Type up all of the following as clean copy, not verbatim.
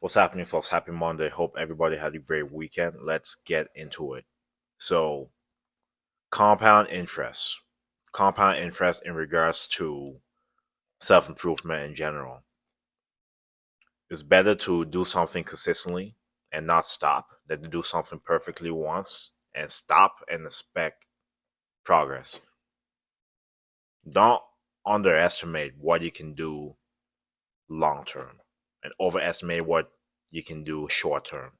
What's happening, folks? Happy Monday. Hope everybody had a great weekend. Let's get into it. So, compound interest. Compound interest in regards to self improvement in general. It's better to do something consistently and not stop than to do something perfectly once and stop and expect progress. Don't underestimate what you can do long term and overestimate what you can do short term.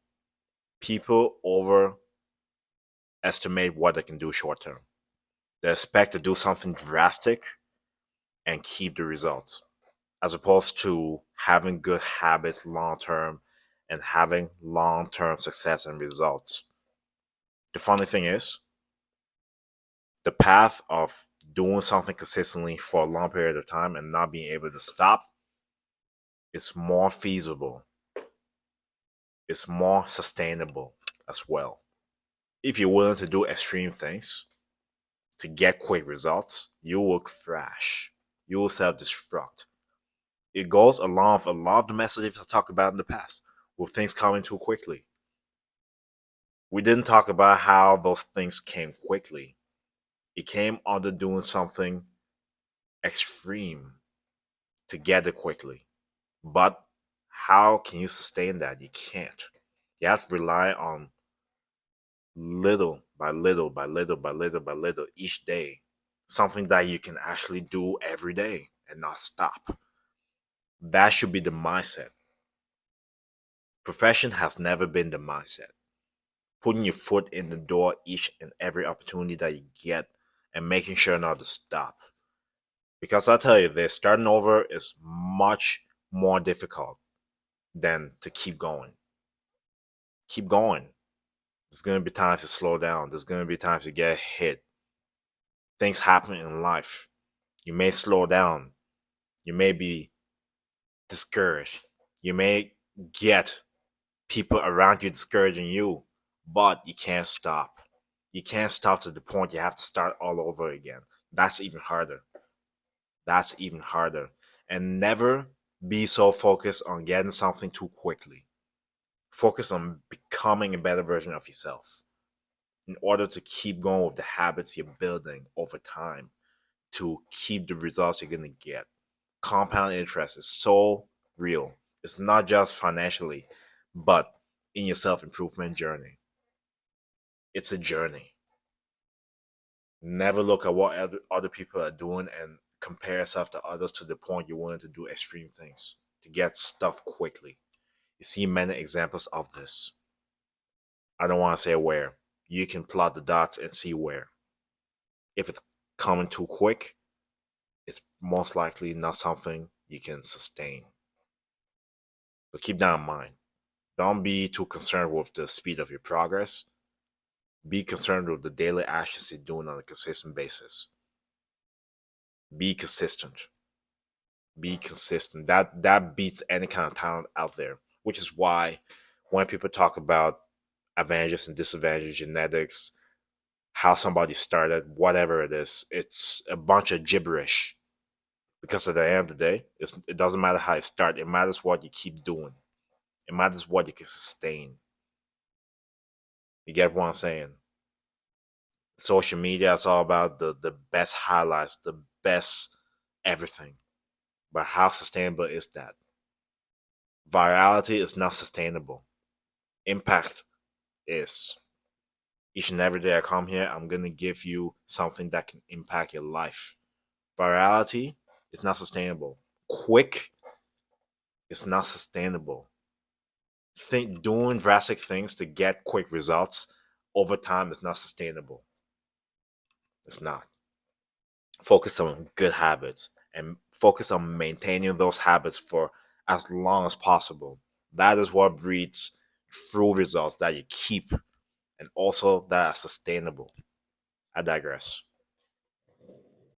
People overestimate what they can do short term. They expect to do something drastic and keep the results, as opposed to having good habits long term and having long term success and results. The funny thing is, the path of doing something consistently for a long period of time and not being able to stop is more feasible, it's more sustainable as well. If you're willing to do extreme things to get quick results, you will crash. You will self destruct. It goes along with a lot of the messages I talked about in the past, with things coming too quickly. We didn't talk about how those things came quickly. It came under doing something extreme to get it quickly. But how can you sustain that? You can't. You have to rely on little by little by little by little by little each day. Something that you can actually do every day and not stop. That should be the mindset. Profession has never been the mindset. Putting your foot in the door each and every opportunity that you get and making sure not to stop. Because I'll tell you this, starting over is much more difficult than to keep going. Keep going. There's going to be times to slow down. There's going to be times to get hit. Things happen in life. You may slow down. You may be discouraged. You may get people around you discouraging you, but you can't stop. You can't stop to the point you have to start all over again. That's even harder. That's even harder. And never be so focused on getting something too quickly. Focus on becoming a better version of yourself in order to keep going with the habits you're building over time to keep the results you're going to get. Compound interest is so real. It's not just financially, but in your self improvement journey. It's a journey. Never look at what other people are doing and compare yourself to others to the point you're willing to do extreme things to get stuff quickly. You see many examples of this. I don't want to say where. You can plot the dots and see where. If it's coming too quick, it's most likely not something you can sustain. But keep that in mind. Don't be too concerned with the speed of your progress. Be concerned with the daily actions you're doing on a consistent basis. Be consistent. Be consistent. That beats any kind of talent out there. Which is why when people talk about advantages and disadvantages, genetics, how somebody started, whatever it is, it's a bunch of gibberish. Because at the end of the day, it doesn't matter how you start. It matters what you keep doing. It matters what you can sustain. You get what I'm saying? Social media is all about the best highlights, the best everything. But how sustainable is that? Virality is not sustainable. Impact is. Each and every day I come here, I'm going to give you something that can impact your life. Virality is not sustainable. Quick is not sustainable. Think doing drastic things to get quick results over time is not sustainable. It's not. Focus on good habits and focus on maintaining those habits for as long as possible. That is what breeds true results that you keep and also that are sustainable. I digress.